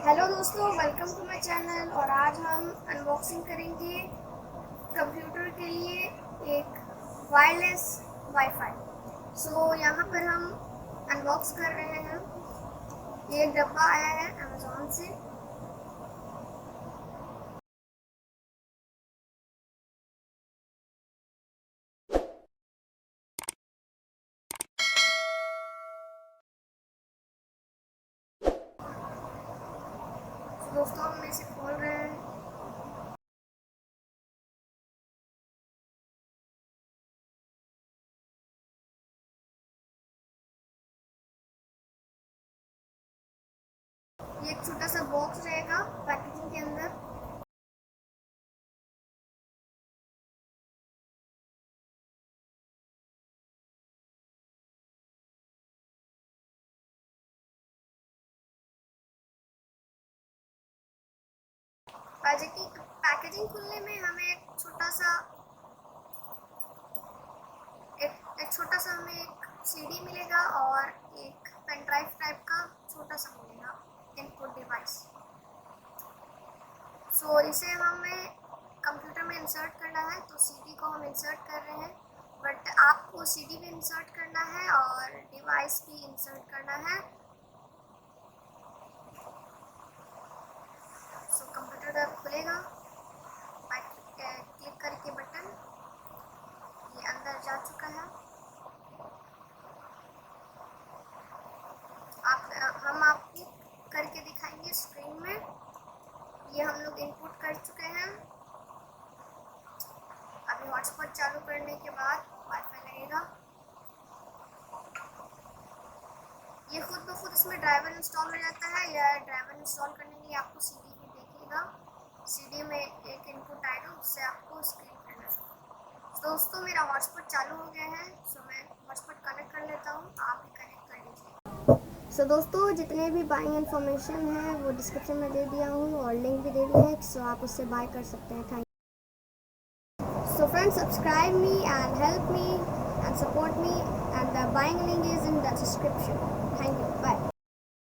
Hello दोस्तों, welcome to my channel. और आज हम अनबॉक्सिंग करेंगे कंप्यूटर के लिए एक वायरलेस वाईफाई। सो यहाँ पर हम अनबॉक्स कर रहे हैं। ये एक डब्बा आया है अमेज़ॉन से। तो दोस्तों हम इसे खोल रहे हैं। ये एक छोटा सा बॉक्स रहेगा पैकेजिंग के अंदर। पैकेजिंग खुलने में हमें एक छोटा सा हमें एक सीडी मिलेगा और एक पेन ड्राइव टाइप का छोटा सा मिलेगा इनपुट डिवाइस। सो इसे हमें कंप्यूटर में इंसर्ट करना है, तो सीडी को हम इंसर्ट कर रहे हैं। बट आपको सीडी भी इंसर्ट करना है और डिवाइस भी इंसर्ट करना है। सो कंप्यूटर जब खुलेगा, क्लिक करके बटन, ये अंदर जा चुका है। हम आपको करके दिखाएंगे स्क्रीन में। ये हम लोग इनपुट कर चुके हैं। अभी हॉटस्पॉट चालू करने के बाद वाईफाई लगेगा। ये खुद ब खुद इसमें ड्राइवर इंस्टॉल हो जाता है, या ड्राइवर इंस्टॉल करने के लिए आपको सीडी भी देखेगा। सीडी में एक इनपुट आएगा, उससे आपको स्क्रीन करना है। तो दोस्तों मेरा हॉटस्पॉट चालू हो गया है, सो मैं हॉटस्पॉट कनेक्ट कर लेता हूँ, आप भी कनेक्ट कर लीजिए। सो दोस्तों जितने भी बाइंग इन्फॉर्मेशन है वो डिस्क्रिप्शन में दे दिया हूँ और लिंक भी दे दिया है, सो आप उससे बाय कर सकते हैं। Thank So friends, subscribe me and help me and support me, and the buying link is in the description. Thank you. Bye.